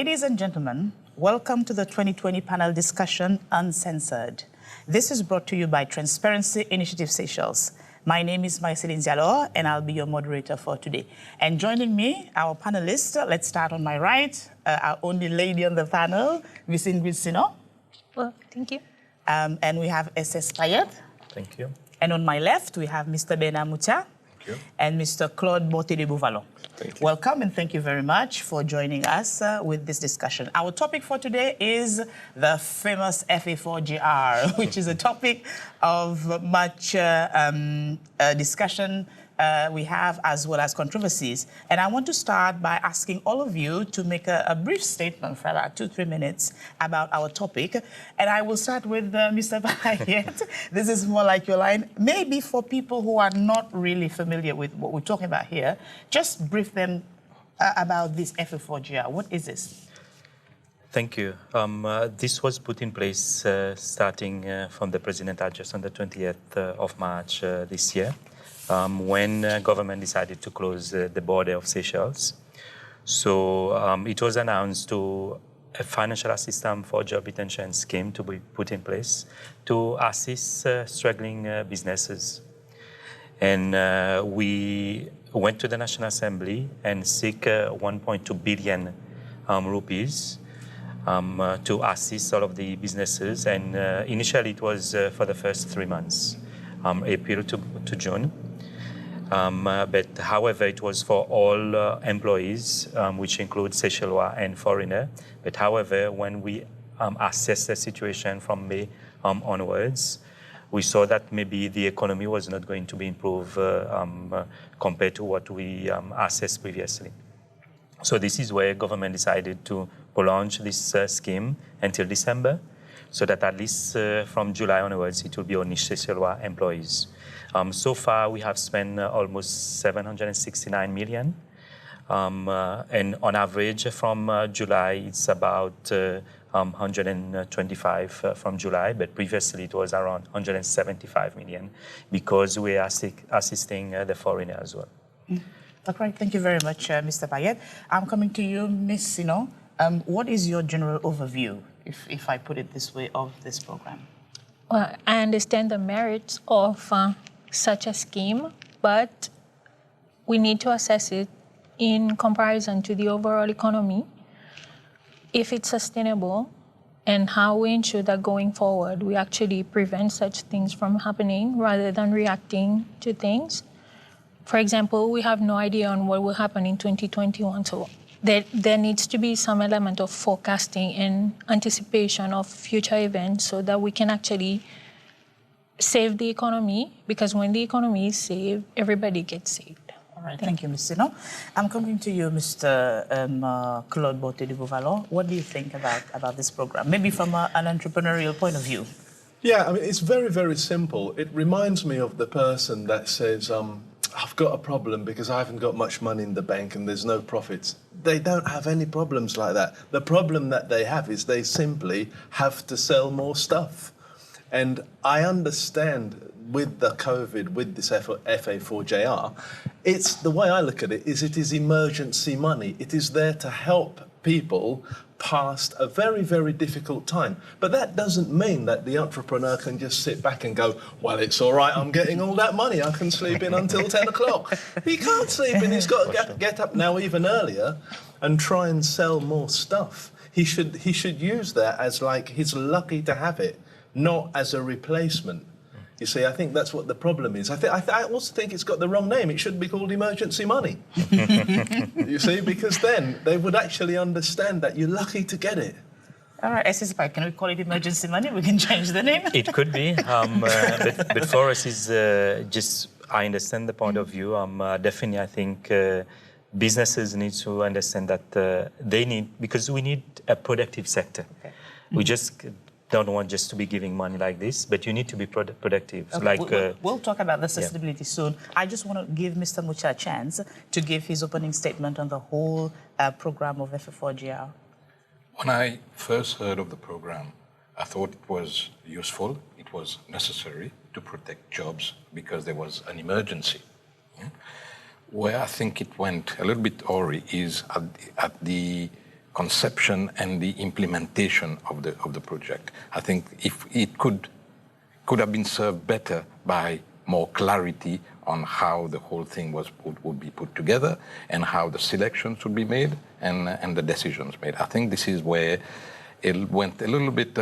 Ladies and gentlemen, welcome to the 2020 panel discussion, Uncensored. This is brought to you by Transparency Initiative Seychelles. My name is Marceline Diallo, and I'll be your moderator for today. And joining me, our panelists, let's start on my right, our only lady on the panel, Ms. Ingrid Sino. Well, thank you. And we have SS Parrot. Thank you. And on my left, we have Mr. Bernard Moutia. Thank you. And Mr. Claude Botte de Bouvallon. Thank you. Welcome, and thank you very much for joining us with this discussion. Our topic for today is the famous FA4JR, which is a topic of much discussion we have, as well as controversies. And I want to start by asking all of you to make a brief statement for about 2-3 minutes about our topic. And I will start with Mr. Parrot. This is more like your line. Maybe for people who are not really familiar with what we're talking about here, just brief them about this FA4JR. What is this? Thank you. This was put in place starting from the President address on the 20th of March this year. When government decided to close the border of Seychelles. So it was announced to a financial assistance for job retention scheme to be put in place to assist struggling businesses. And we went to the National Assembly and seek 1.2 billion rupees to assist all of the businesses. And initially it was for the first 3 months, April to June. But however, it was for all employees, which include Seychellois and foreigner. But however, when we assessed the situation from May onwards, we saw that maybe the economy was not going to be improved compared to what we assessed previously. So this is where government decided to launch this scheme until December, so that at least from July onwards, it will be only Seychellois employees. So far, we have spent almost 769 million. And on average, from July, it's about 125 from July, but previously it was around 175 million because we are assisting the foreigner as well. Okay, thank you very much, Mr. Parrot. I'm coming to you, Ms. Sino. What is your general overview, if I put it this way, of this program? Well, I understand the merits of such a scheme, but we need to assess it in comparison to the overall economy, if it's sustainable, and how we ensure that going forward we actually prevent such things from happening rather than reacting to things. For example, we have no idea on what will happen in 2021, so there needs to be some element of forecasting and anticipation of future events so that we can actually save the economy, because when the economy is saved, everybody gets saved. All right, thank you, Ms. Sino. I'm coming to you, Mr. Claude Botte de Bouvallon. What do you think about this program? Maybe from an entrepreneurial point of view. Yeah, I mean, it's very, very simple. It reminds me of the person that says, I've got a problem because I haven't got much money in the bank and there's no profits. They don't have any problems like that. The problem that they have is they simply have to sell more stuff. And I understand with the COVID, with this FA4JR, it's the way I look at it is emergency money. It is there to help people past a very, very difficult time. But that doesn't mean that the entrepreneur can just sit back and go, well, it's all right, I'm getting all that money, I can sleep in until 10 o'clock. He can't sleep in, he's got to get up now even earlier and try and sell more stuff. He should use that as like he's lucky to have it, not as a replacement. You see, I think that's what the problem is. I also think it's got the wrong name. It should be called emergency money. You see, because then they would actually understand that you're lucky to get it. All right, SSP, can we call it emergency money? We can change the name. It could be, but for us, is just, I understand the point of view. Definitely, I think businesses need to understand that they need, because we need a productive sector. Okay. We just don't want just to be giving money like this, but you need to be productive. Okay. Like we'll talk about the sustainability soon. I just want to give Mr. Moutia a chance to give his opening statement on the whole program of FA4JR. When I first heard of the program, I thought it was useful, it was necessary to protect jobs because there was an emergency. Where I think it went a little bit awry is at the conception and the implementation of the project. I think if it could have been served better by more clarity on how the whole thing would be put together and how the selections would be made and the decisions made. I think this is where it went a little bit.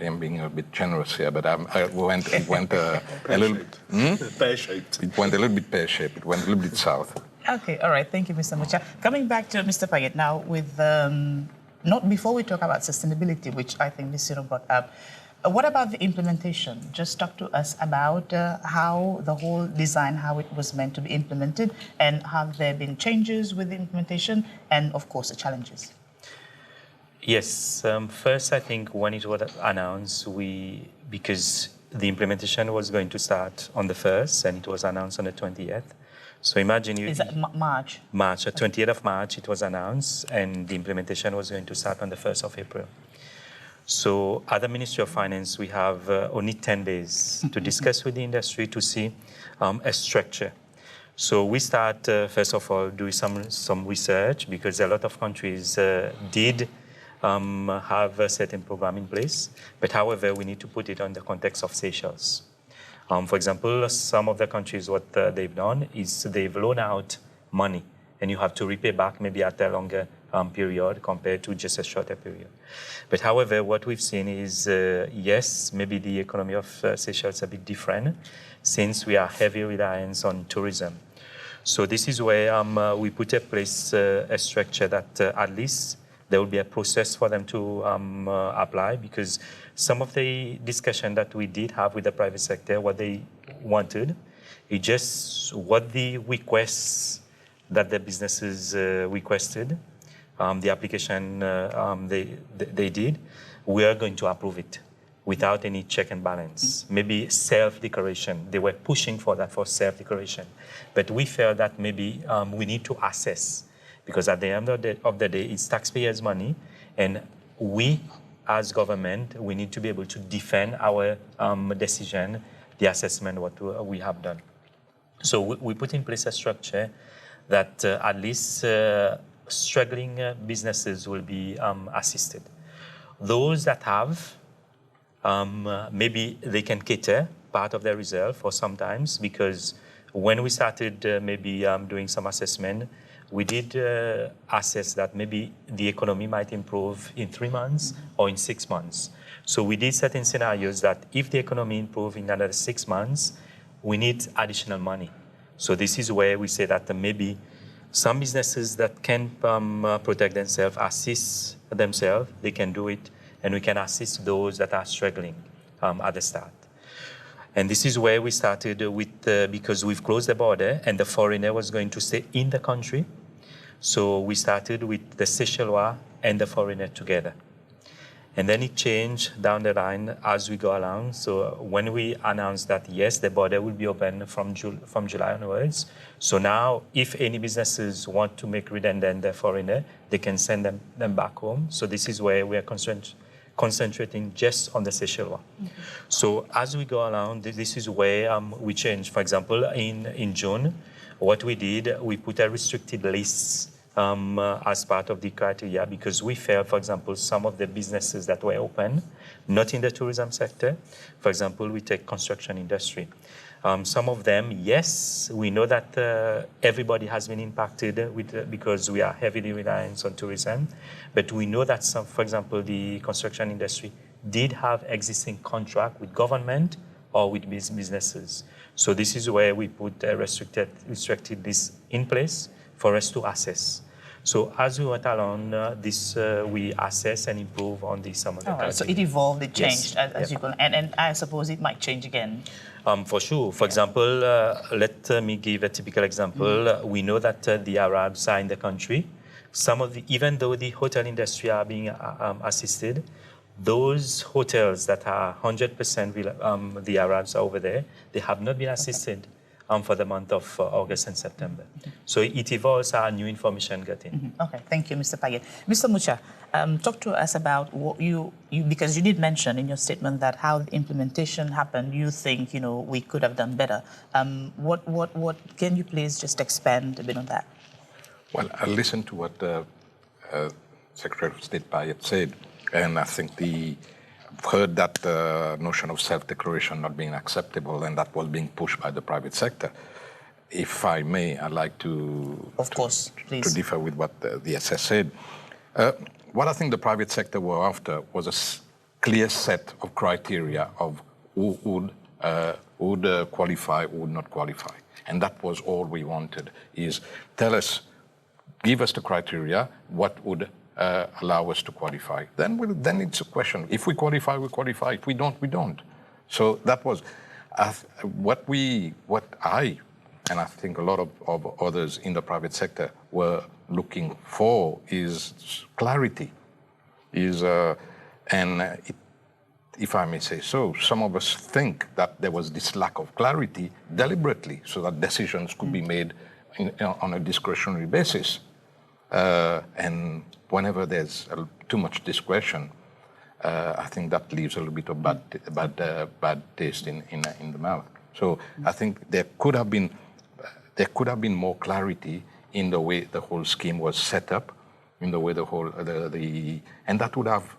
I'm being a bit generous here, but it went a little pear-shaped. It went a little bit pear-shaped. It went a little bit south. Okay, all right. Thank you, Mr. Mucha. Coming back to Mr. Parrot now, with not before we talk about sustainability, which I think Ms. Sino brought up. What about the implementation? Just talk to us about how the whole design, how it was meant to be implemented, and have there been changes with the implementation, and of course the challenges. Yes. First, I think when it was announced, because the implementation was going to start on the 1st, and it was announced on the 20th. So imagine you... Is that March? March, 20th of March, it was announced, and the implementation was going to start on the 1st of April. So at the Ministry of Finance, we have only 10 days to discuss with the industry to see a structure. So we start, first of all, doing some research, because a lot of countries did have a certain program in place. But however, we need to put it on the context of Seychelles. For example, some of the countries, what they've done is they've loaned out money, and you have to repay back maybe at a longer period compared to just a shorter period. But however, what we've seen is, yes, maybe the economy of Seychelles is a bit different, since we are heavy reliance on tourism. So this is where we put in place a structure that at least there will be a process for them to apply, because some of the discussion that we did have with the private sector, what they wanted, is just what the requests that the businesses requested, the application they did, we are going to approve it without any check and balance. Maybe self-declaration. They were pushing for that, for self-declaration. But we felt that maybe we need to assess, because at the end of the day, it's taxpayers' money, and we, as government, we need to be able to defend our decision, the assessment, what we have done. So we put in place a structure that at least struggling businesses will be assisted. Those that have, maybe they can cater part of their reserve for sometimes, because when we started doing some assessment, we did assess that maybe the economy might improve in 3 months or in 6 months. So we did certain scenarios that if the economy improves in another 6 months, we need additional money. So this is where we say that maybe some businesses that can protect themselves, assist themselves, they can do it, and we can assist those that are struggling at the start. And this is where we started with, because we've closed the border and the foreigner was going to stay in the country. So we started with the Seychellois and the foreigner together. And then it changed down the line as we go along. So when we announced that, yes, the border will be open from July onwards. So now, if any businesses want to make redundant their foreigner, they can send them back home. So this is where we are concentrating just on the Seychellois. So as we go along, this is where we change. For example, in June, what we did, we put a restricted list as part of the criteria, because we felt, for example, some of the businesses that were open, not in the tourism sector. For example, we take construction industry. Some of them, yes, we know that everybody has been impacted because we are heavily reliant on tourism, but we know that some, for example, the construction industry did have existing contract with government or with businesses. So this is where we put a restricted list in place for us to assess. So as we went along, we assess and improve on some of the criteria. So it evolved, it changed, yes. as you go, and I suppose it might change again. For sure. For example, let me give a typical example. We know that the Arabs are in the country. Even though the hotel industry are being assisted, those hotels that are 100% the Arabs are over there, they have not been assisted for the month of August and September. So it evolves as new information get in. Okay, thank you, Mr. Parrot. Mr. Mucha, talk to us about what because you did mention in your statement that how the implementation happened, you think, we could have done better. What can you please just expand a bit on that? Well, I listened to what Secretary of State Parrot said. And I think I've heard that notion of self-declaration not being acceptable, and that was being pushed by the private sector. If I may, I'd like to, of course, please, to differ with what the SS said. What I think the private sector were after was a clear set of criteria of who would qualify, who would not qualify. And that was all we wanted, is give us the criteria, what would allow us to qualify. Then it's a question. If we qualify, we qualify. If we don't, we don't. So that was what I, and I think a lot of others in the private sector were looking for is clarity. If I may say so, some of us think that there was this lack of clarity deliberately so that decisions could be made on a discretionary basis. And whenever there's too much discretion, I think that leaves a little bit of bad taste in the mouth. So I think there could have been more clarity in the way the whole scheme was set up, in the way and that would have,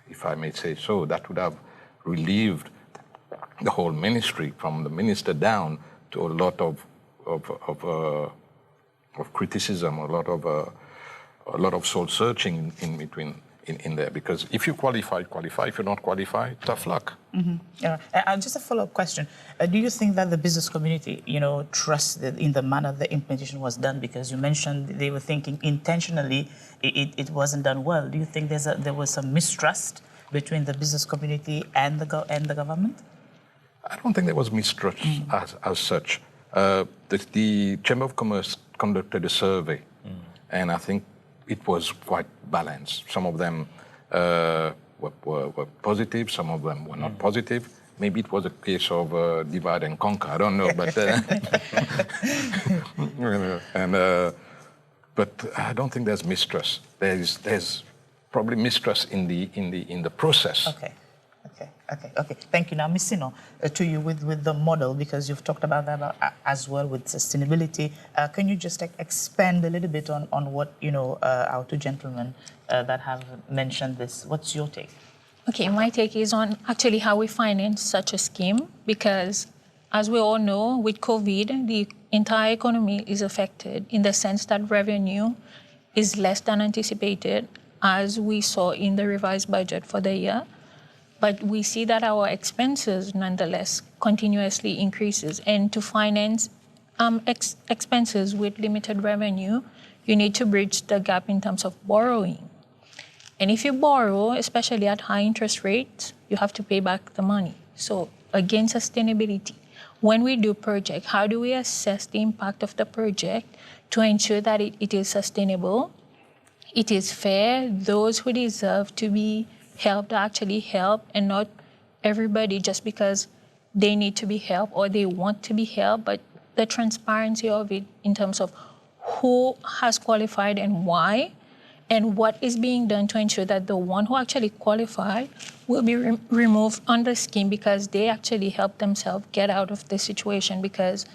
if I may say so, that would have relieved the whole ministry from the minister down to a lot of criticism, a lot of soul searching in between in there. Because if you qualify. If you don't qualify, tough luck. Mm-hmm. Yeah. Just a follow-up question: do you think that the business community, trusted in the manner the implementation was done? Because you mentioned they were thinking intentionally it wasn't done well. Do you think there was some mistrust between the business community and the government? I don't think there was mistrust as such. The Chamber of Commerce conducted a survey, and I think it was quite balanced. Some of them were positive, some of them were not positive. Maybe it was a case of divide and conquer. I don't know, but but I don't think there's mistrust. There's probably mistrust in the process. Okay. Thank you. Now, Ms. Sino, to you with the model, because you've talked about that as well with sustainability. Can you just expand a little bit on what our two gentlemen that have mentioned this? What's your take? Okay, my take is on actually how we finance such a scheme, because as we all know, with COVID, the entire economy is affected in the sense that revenue is less than anticipated, as we saw in the revised budget for the year. But we see that our expenses, nonetheless, continuously increases. And to finance expenses with limited revenue, you need to bridge the gap in terms of borrowing. And if you borrow, especially at high interest rates, you have to pay back the money. So again, sustainability. When we do project, how do we assess the impact of the project to ensure that it is sustainable, it is fair, those who deserve to be helped actually help, and not everybody just because they need to be helped or they want to be helped, but the transparency of it in terms of who has qualified and why, and what is being done to ensure that the one who actually qualified will be removed on the scheme because they actually helped themselves get out of the situation. Because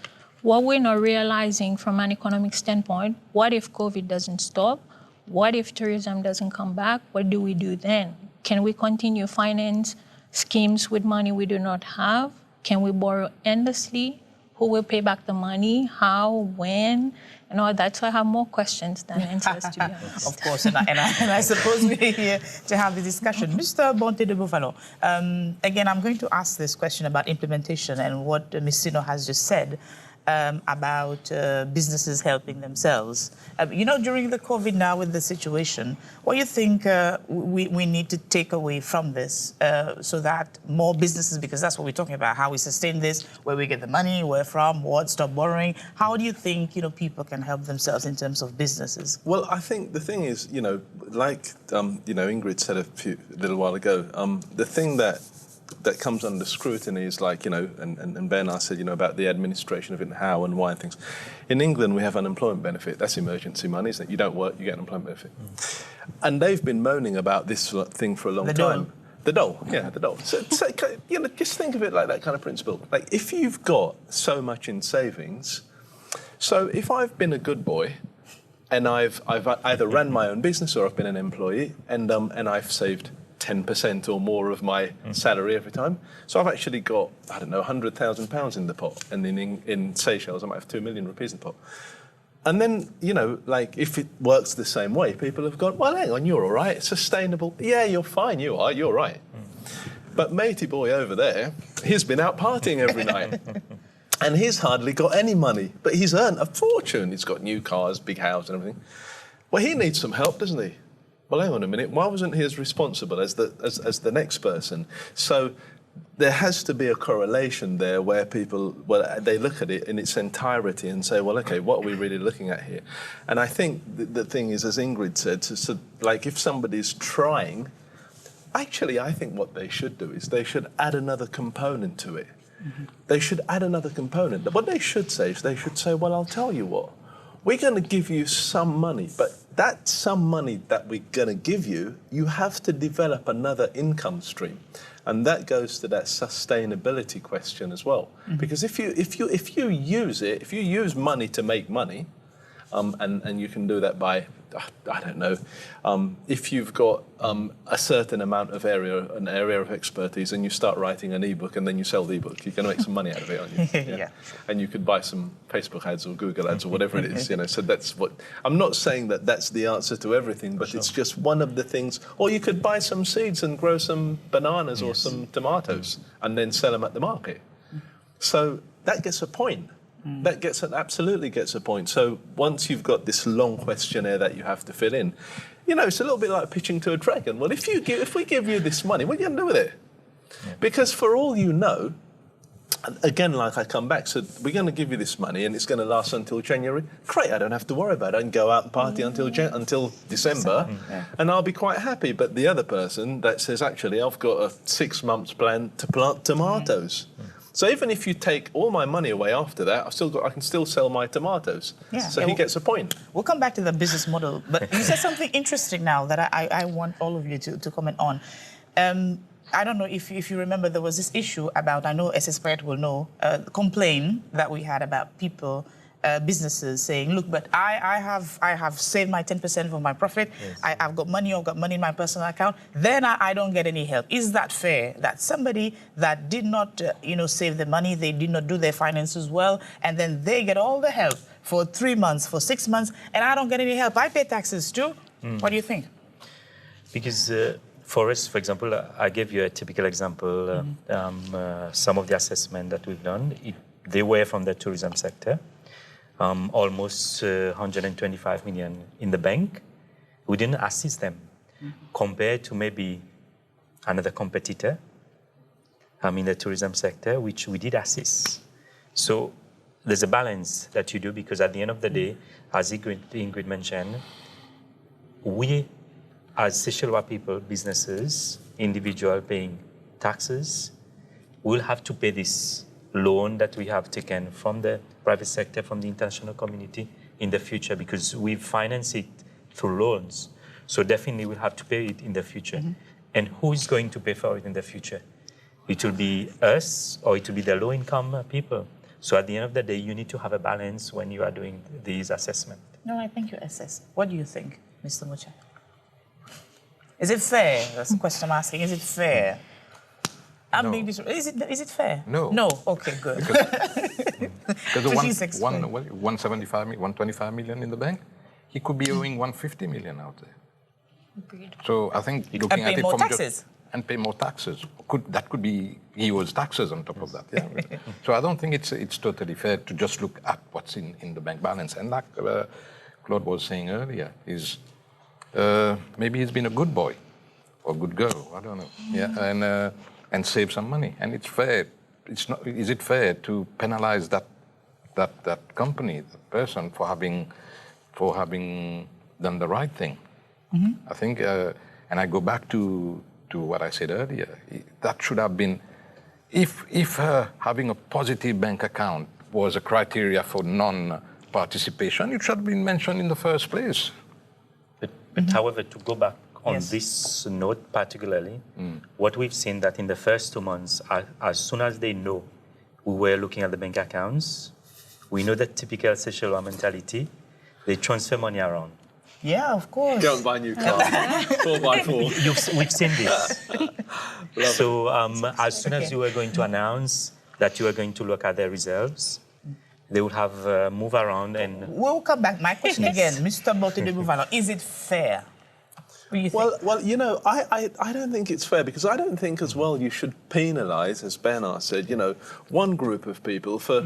what we're not realizing from an economic standpoint, what if COVID doesn't stop? What if tourism doesn't come back? What do we do then? Can we continue finance schemes with money we do not have? Can we borrow endlessly? Who will pay back the money? How? When? And all that. So I have more questions than answers, to be honest. Of course, and I suppose we're here to have the discussion. Mr. Bonte de Buffalo, again, I'm going to ask this question about implementation and what Ms. Sino has just said. About businesses helping themselves. During the COVID now with the situation, what do you think we need to take away from this so that more businesses, because that's what we're talking about, how we sustain this, where we get the money, where from, what, stop borrowing. How do you think, people can help themselves in terms of businesses? Well, I think the thing is, like, Ingrid said a little while ago, the thing that comes under scrutiny is like, and Bernard said, about the administration of it and how and why and things. In England, we have unemployment benefit. That's emergency money, isn't it? You don't work, you get unemployment benefit. And they've been moaning about this thing for a long time. The dole, yeah, the dole. So just think of it like that kind of principle. Like, if you've got so much in savings, so if I've been a good boy and I've either ran my own business or I've been an employee, and I've saved 10% or more of my salary every time. So I've actually got, I don't know, £100,000 in the pot, and in Seychelles I might have 2 million rupees in the pot. And then, like, if it works the same way, people have gone, well, hang on, you're all right, it's sustainable. Yeah, you're fine, you're right. But matey boy over there, he's been out partying every night. And he's hardly got any money, but he's earned a fortune. He's got new cars, big house and everything. Well, he needs some help, doesn't he? Well, hang on a minute, why wasn't he as responsible as the next person? So there has to be a correlation there where people, they look at it in its entirety and say, well, okay, what are we really looking at here? And I think the thing is, as Ingrid said, like if somebody's trying, actually, I think what they should do is they should add another component to it. Mm-hmm. They should add another component. What they should say is they should say, well, I'll tell you what, we're going to give you some money, but that some money that we're going to give you, you have to develop another income stream. And that goes to that sustainability question as well. Mm-hmm. Because if you use money to make money, and you can do that by, I don't know, if you've got a certain amount of an area of expertise, and you start writing an ebook and then you sell the ebook, you're going to make some money out of it, aren't you? Yeah. And you could buy some Facebook ads or Google ads or whatever it is, So that's what, I'm not saying that that's the answer to everything, but it's just one of the things. Or you could buy some seeds and grow some bananas or some tomatoes and then sell them at the market. So that gets a point. That absolutely gets a point. So once you've got this long questionnaire that you have to fill in, it's a little bit like pitching to a dragon. Well, if we give you this money, what are you going to do with it? Yeah. Because for all you know, again, like I come back, so we're going to give you this money and it's going to last until January. Great, I don't have to worry about it. I can go out and party until December, and I'll be quite happy. But the other person that says, actually, I've got a 6 months plan to plant tomatoes. So even if you take all my money away after that, I can still sell my tomatoes. Yeah. So he gets a point. We'll come back to the business model, but you said something interesting now that I want all of you to comment on. I don't know if you remember, there was this issue about, I know SS Parrot will know, complaint that we had about people, businesses saying, look, but I have saved my 10% of my profit. Yes. I've got money in my personal account. Then I don't get any help. Is that fair? That somebody that did not, save the money, they did not do their finances well, and then they get all the help for 3 months, for 6 months, and I don't get any help. I pay taxes too. What do you think? Because for us, for example, I gave you a typical example. Some of the assessment that we've done, they were from the tourism sector. Almost 125 million in the bank. We didn't assist them compared to maybe another competitor in the tourism sector, which we did assist. So there's a balance that you do, because at the end of the day, as Ingrid mentioned, we as Seychelles people, businesses, individual paying taxes, will have to pay this loan that we have taken from the private sector, from the international community in the future, because we finance it through loans. So definitely we'll have to pay it in the future. And who is going to pay for it in the future? It will be us, or it will be the low-income people. So at the end of the day, you need to have a balance when you are doing these assessments. No, I think you assess. What do you think, Mr. Mucha? Is it fair? That's the question I'm asking. Is it fair? I'm being is it fair? No. No. Okay, good. Because 125 million in the bank, he could be owing 150 million out there. Agreed. So I think looking at it from taxes. And pay more taxes. That could be he owes taxes on top of that. Yeah. So I don't think it's totally fair to just look at what's in the bank balance. And like Claude was saying earlier, is maybe he's been a good boy or good girl. I don't know. Yeah. And save some money. And it's fair. It's not. Is it fair to penalize that company, the person, for having done the right thing? I think, and I go back to what I said earlier. That should have been, if having a positive bank account was a criteria for non-participation, it should have been mentioned in the first place. But however, to go back on this note particularly, what we've seen that in the first 2 months, as soon as they know we were looking at the bank accounts, we know that typical Seychelles mentality, They transfer money around. Yeah, of course. Go and buy a new car. 4x4. We've seen this. So as soon as you were going to announce that you were going to look at their reserves, they would have move around and... We'll come back. My question again, Mr. Bote de Bouvalo, is it fair? What do you think? Well, you know, I don't think it's fair, because I don't think as well you should penalise, as Bernard said, you know, one group of people for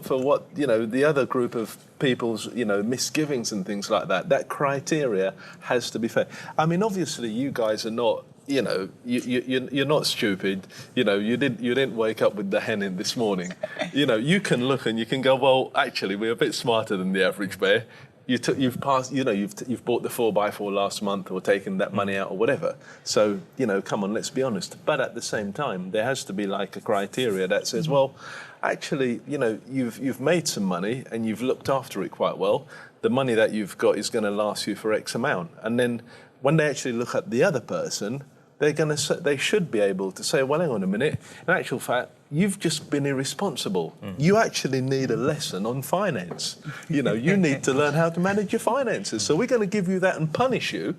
what, you know, the other group of people's, you know, misgivings and things like that. That criteria has to be fair. I mean, obviously, you guys are not, you know, you're not stupid. You know, you didn't wake up with the hen in this morning. You know, you can look and you can go, well, actually, we're a bit smarter than the average bear. You've passed, you know, you've bought the 4x4 last month or taken that money out or whatever. So, you know, come on, let's be honest. But at the same time, there has to be like a criteria that says, well, actually, you know, you've made some money and you've looked after it quite well. The money that you've got is going to last you for X amount. And then when they actually look at the other person, they should be able to say, well, hang on a minute. In actual fact, you've just been irresponsible. You actually need a lesson on finance. You know, you need to learn how to manage your finances. So we're going to give you that and punish you.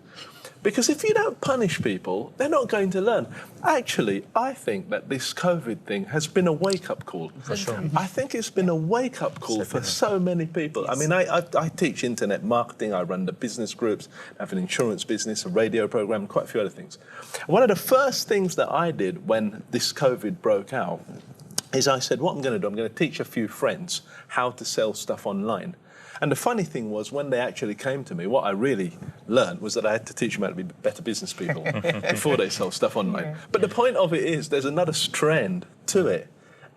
Because if you don't punish people, they're not going to learn. Actually, I think that this COVID thing has been a wake-up call. For sure. I think it's been a wake-up call for so many people. I mean, I teach internet marketing, I run the business groups, I have an insurance business, a radio program, quite a few other things. One of the first things that I did when this COVID broke out is I said, what I'm going to do, I'm going to teach a few friends how to sell stuff online. And the funny thing was, when they actually came to me, what I really learned was that I had to teach them how to be better business people before they sell stuff online. Yeah. But the point of it is, there's another strand to it.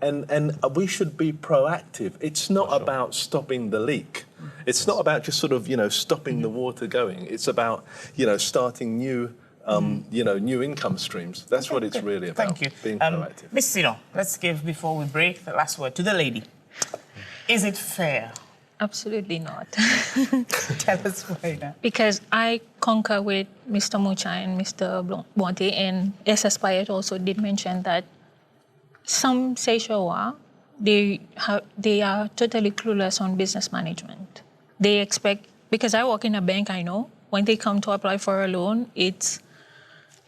And we should be proactive. It's not about stopping the leak. It's not about just sort of, you know, stopping the water going. It's about, you know, starting new, you know, new income streams. That's what it's really about. Thank you. Being proactive. Ms. Sino, let's give, before we break, the last word to the lady. Is it fair? Absolutely not. Tell us why now. Because I concur with Mr. Mucha and Mr. Bonte, and SS Parrot also did mention that some Seychelles, they are totally clueless on business management. They expect, because I work in a bank, I know, when they come to apply for a loan, it's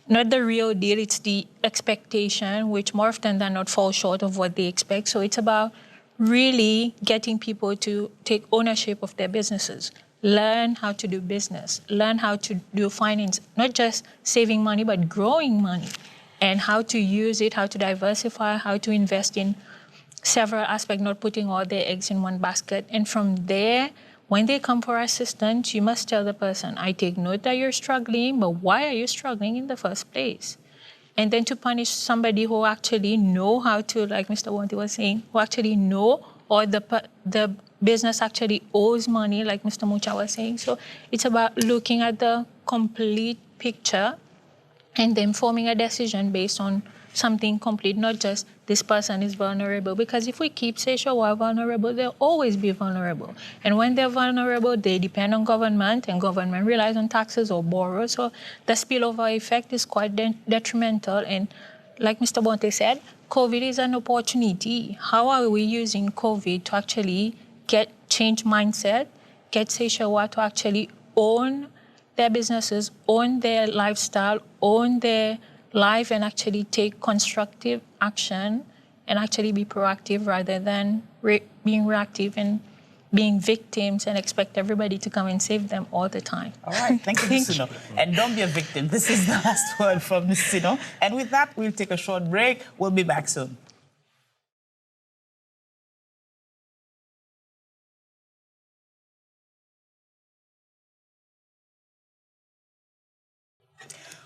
not the real deal, it's the expectation, which more often than not falls short of what they expect. So it's about really getting people to take ownership of their businesses, learn how to do business, learn how to do finance, not just saving money, but growing money, and how to use it, how to diversify, how to invest in several aspects, not putting all their eggs in one basket. And from there, when they come for assistance, you must tell the person, I take note that you're struggling, but why are you struggling in the first place? And then to punish somebody who actually know how to, like Mr. Wanti was saying, who actually know, or the business actually owes money, like Mr. Mucha was saying. So it's about looking at the complete picture and then forming a decision based on something complete, not just this person is vulnerable. Because if we keep Seychelles vulnerable, they'll always be vulnerable. And when they're vulnerable, they depend on government, and government relies on taxes or borrow. So the spillover effect is quite detrimental. And like Mr. Bonte said, COVID is an opportunity. How are we using COVID to actually change mindset, get Seychelles to actually own their businesses, own their lifestyle, own their life, and actually take constructive action and actually be proactive rather than being reactive and being victims and expect everybody to come and save them all the time. All right, thank you, Ms. Sino. And don't be a victim. This is the last word from Ms. Sino. And with that, we'll take a short break. We'll be back soon.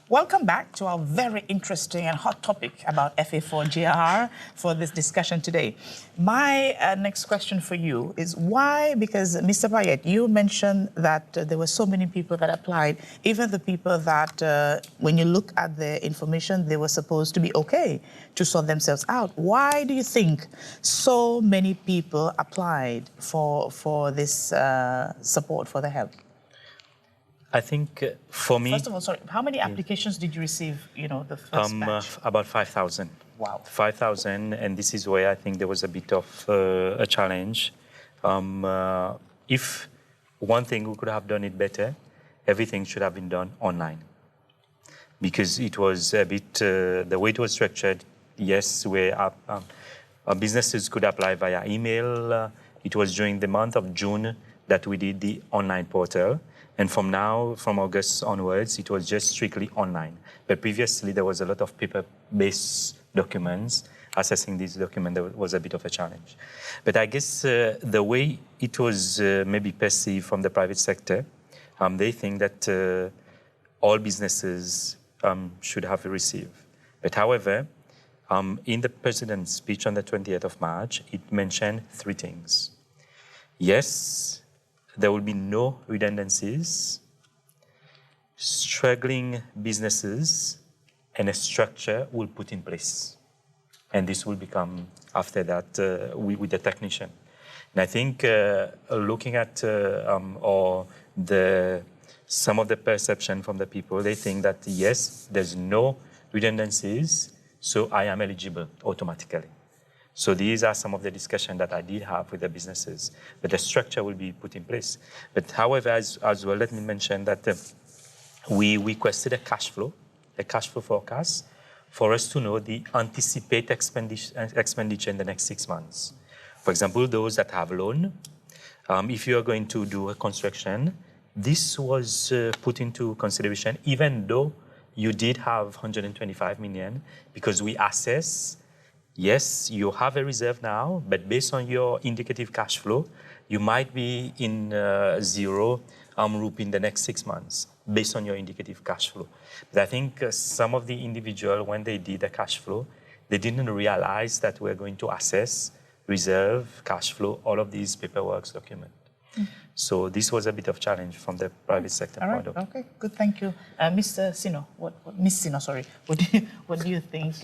Welcome back to our very interesting and hot topic about FA4JR for this discussion today. My next question for you is why, because Mr. Parrot, you mentioned that there were so many people that applied, even the people that, when you look at the information, they were supposed to be okay to sort themselves out. Why do you think so many people applied for this support, for the help? I think for me... First of all, sorry, how many applications did you receive, you know, the first batch? About 5,000. Wow. 5,000, and this is where I think there was a bit of a challenge. If one thing we could have done it better, everything should have been done online. Because it was a bit, the way it was structured, yes, where businesses could apply via email. It was during the month of June that we did the online portal. And from August onwards, it was just strictly online. But previously, there was a lot of paper-based documents. Assessing these documents was a bit of a challenge. But I guess the way it was maybe perceived from the private sector, they think that all businesses should have received. But however, in the President's speech on the 20th of March, it mentioned three things. Yes, there will be no redundancies, struggling businesses, and a structure will put in place. And this will become, after that, with the technician. And I think looking at some of the perception from the people, they think that, yes, there's no redundancies, so I am eligible automatically. So these are some of the discussions that I did have with the businesses, but the structure will be put in place. But however, as well, let me mention that we requested a cash flow forecast for us to know the anticipated expenditure in the next 6 months. For example, those that have loan, if you are going to do a construction, this was put into consideration, even though you did have 125 million, because we assess, yes, you have a reserve now, but based on your indicative cash flow, you might be in zero rupee in the next 6 months, based on your indicative cash flow. But I think some of the individuals, when they did the cash flow, they didn't realize that we're going to assess, reserve, cash flow, all of these paperwork documents. So this was a bit of challenge from the private sector point of view. Okay, good, thank you. Mr. Sino, Miss Sino, sorry. What do you think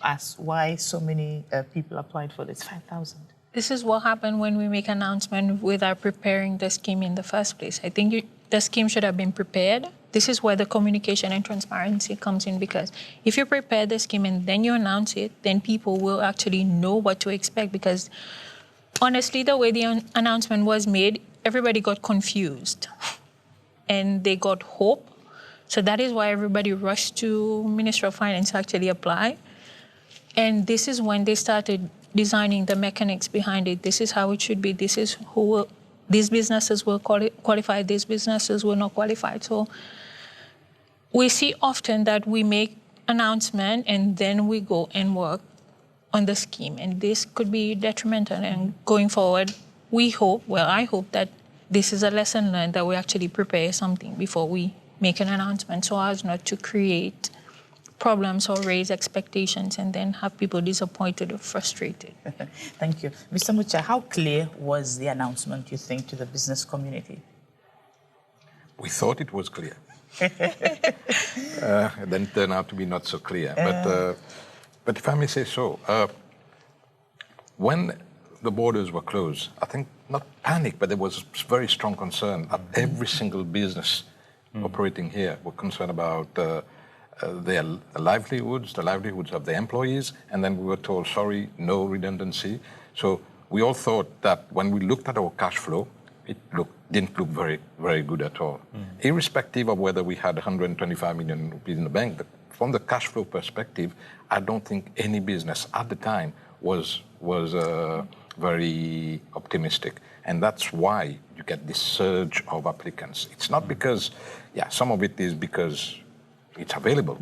as why so many people applied for this 5,000? This is what happened when we make announcement without preparing the scheme in the first place. I think the scheme should have been prepared. This is where the communication and transparency comes in, because if you prepare the scheme and then you announce it, then people will actually know what to expect. Because honestly, the way the announcement was made, everybody got confused and they got hope. So that is why everybody rushed to Ministry of Finance to actually apply. And this is when they started designing the mechanics behind it. This is how it should be. This is these businesses will qualify, these businesses will not qualify. So we see often that we make announcement and then we go and work on the scheme. And this could be detrimental. And going forward, I hope that this is a lesson learned, that we actually prepare something before we make an announcement, so as not to create problems or raise expectations and then have people disappointed or frustrated. Thank you. Mr. Mucha, how clear was the announcement, you think, to the business community? We thought it was clear. Then it turned out to be not so clear. But if I may say so, when the borders were closed, I think not panic, but there was very strong concern that every single business operating here were concerned about their livelihoods, the livelihoods of their employees, and then we were told, sorry, no redundancy. So we all thought that when we looked at our cash flow, it didn't look very, very good at all. Irrespective of whether we had 125 million rupees in the bank, from the cash flow perspective, I don't think any business at the time was very optimistic. And that's why you get this surge of applicants. It's not because, some of it is because it's available.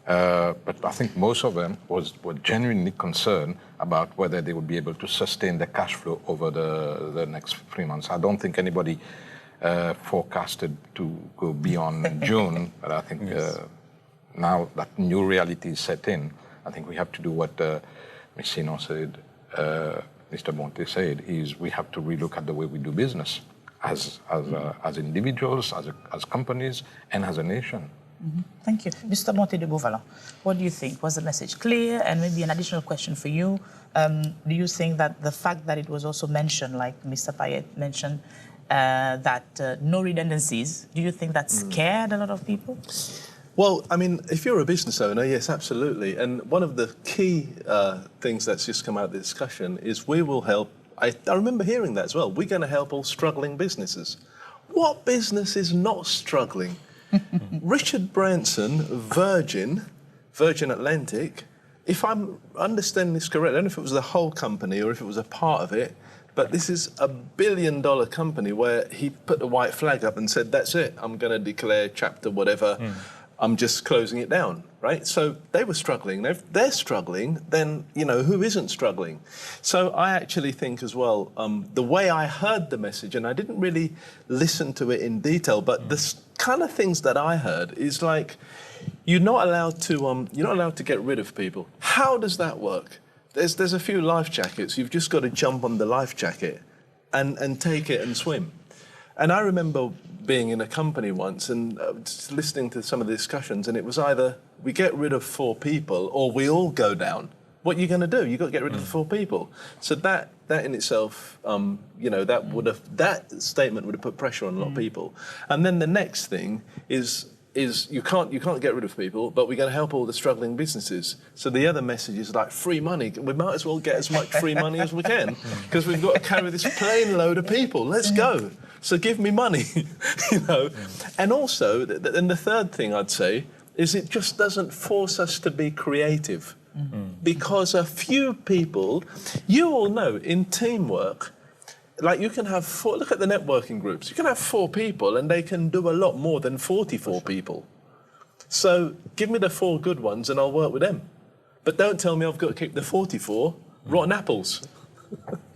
But I think most of them were genuinely concerned about whether they would be able to sustain the cash flow over the next 3 months. I don't think anybody forecasted to go beyond June, but I think now that new reality is set in, I think we have to do what Ms. Sino said, Mr. Monte said, is we have to relook at the way we do business as individuals, as companies, and as a nation. Thank you. Mr. Monte de Beauvalon, what do you think? Was the message clear? And maybe an additional question for you. Do you think that the fact that it was also mentioned, like Mr. Parrot mentioned, that no redundancies, do you think that scared a lot of people? Well, I mean, if you're a business owner, yes, absolutely. And one of the key things that's just come out of the discussion is we will help I remember hearing that as well. We're going to help all struggling businesses. What business is not struggling? Richard Branson, Virgin Atlantic, if I'm understanding this correctly, I don't know if it was the whole company or if it was a part of it, but this is a $1 billion company where he put the white flag up and said, that's it, I'm going to declare chapter whatever, I'm just closing it down, right? So they were struggling. If they're struggling, then, who isn't struggling? So I actually think as well, the way I heard the message, and I didn't really listen to it in detail, but the kind of things that I heard is like, you're not allowed to get rid of people. How does that work? There's a few life jackets. You've just got to jump on the life jacket and take it and swim. And I remember being in a company once and just listening to some of the discussions, and it was either we get rid of 4 people or we all go down. What are you going to do? You've got to get rid of the 4 people. So that in itself, that statement would have put pressure on a lot of people. And then the next thing is you can't get rid of people, but we're going to help all the struggling businesses. So the other message is like free money. We might as well get as much free money as we can because we've got to carry this plane load of people. Let's go. So give me money, And also, and the third thing I'd say is it just doesn't force us to be creative. Because a few people, you all know, in teamwork, like you can have 4, look at the networking groups, you can have 4 people and they can do a lot more than 44 people. So give me the 4 good ones and I'll work with them. But don't tell me I've got to keep the 44 rotten apples.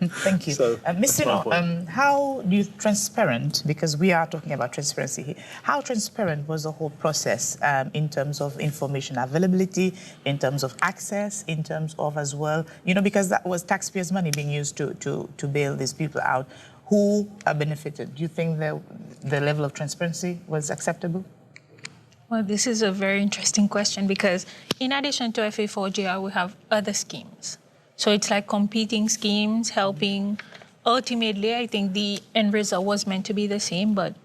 Thank you. So, Mr. No, how do you transparent, because we are talking about transparency here, how transparent was the whole process in terms of information availability, in terms of access, in terms of as well, because that was taxpayers' money being used to bail these people out. Who benefited? Do you think the level of transparency was acceptable? Well, this is a very interesting question because in addition to FA4JR, we have other schemes. So it's like competing schemes, helping. Ultimately, I think the end result was meant to be the same, but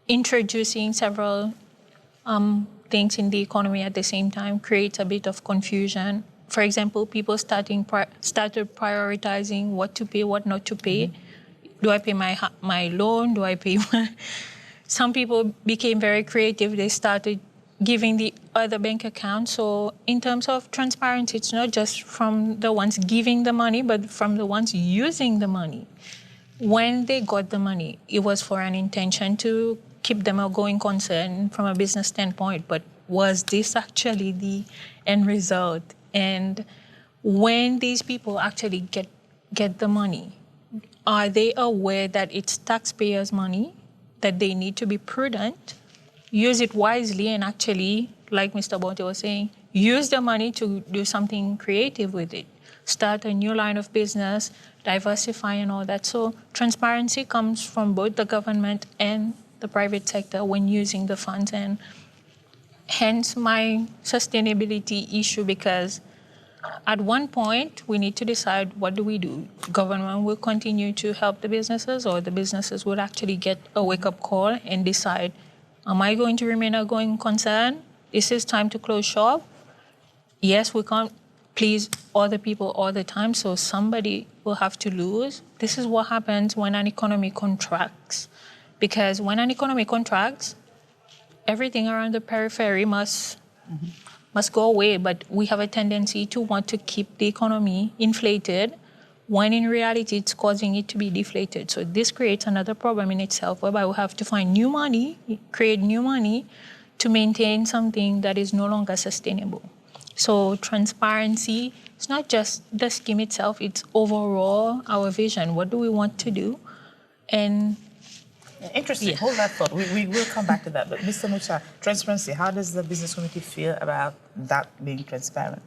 introducing several things in the economy at the same time creates a bit of confusion. For example, people started prioritizing what to pay, what not to pay. Do I pay my loan? Do I pay Some people became very creative. They started giving the other bank account. So in terms of transparency, it's not just from the ones giving the money, but from the ones using the money. When they got the money, it was for an intention to keep them a going concern from a business standpoint, but was this actually the end result? And when these people actually get the money, are they aware that it's taxpayers' money, that they need to be prudent, use it wisely, and actually, like Mr. Bonte was saying, use the money to do something creative with it, start a new line of business, diversify and all that. So transparency comes from both the government and the private sector when using the funds, and hence my sustainability issue, because at one point we need to decide what do we do. Government will continue to help the businesses, or the businesses will actually get a wake-up call and decide, am I going to remain a going concern? Is it time to close shop? Yes, we can't please other people all the time, so somebody will have to lose. This is what happens when an economy contracts. Because when an economy contracts, everything around the periphery must go away, but we have a tendency to want to keep the economy inflated when in reality it's causing it to be deflated. So this creates another problem in itself, whereby we have to find new money, create new money to maintain something that is no longer sustainable. So transparency, it's not just the scheme itself, it's overall our vision. What do we want to do? And interesting. Yeah. Hold that thought. We will come back to that. But Mr. Mucha, transparency, how does the business community feel about that being transparent?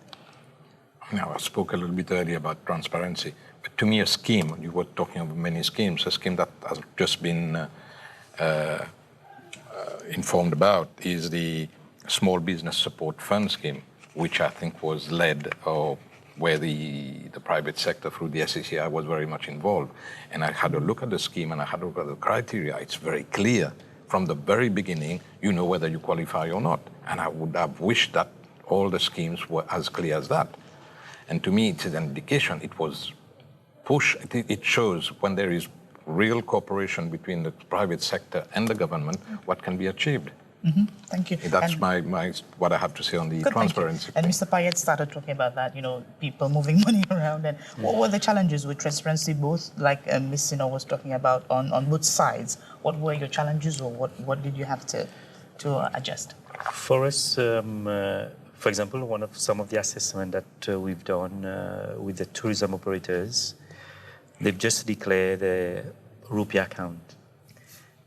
Now, I spoke a little bit earlier about transparency, but to me a scheme, you were talking about many schemes, a scheme that has just been informed about is the Small Business Support Fund scheme, which I think was led, or where the private sector through the SECI was very much involved. And I had a look at the scheme and I had a look at the criteria. It's very clear. From the very beginning, you know whether you qualify or not. And I would have wished that all the schemes were as clear as that. And to me, it's an indication it was push, it shows when there is real cooperation between the private sector and the government, what can be achieved. Thank you. That's And what I have to say on the good, thank you. transparency. And thing. Mr. Parrot started talking about that, people moving money around. And what were the challenges with transparency, both like Ms. Sino was talking about on both sides? What were your challenges, or what did you have to adjust? For us, for example, some of the assessment that we've done with the tourism operators, they've just declared a rupee account.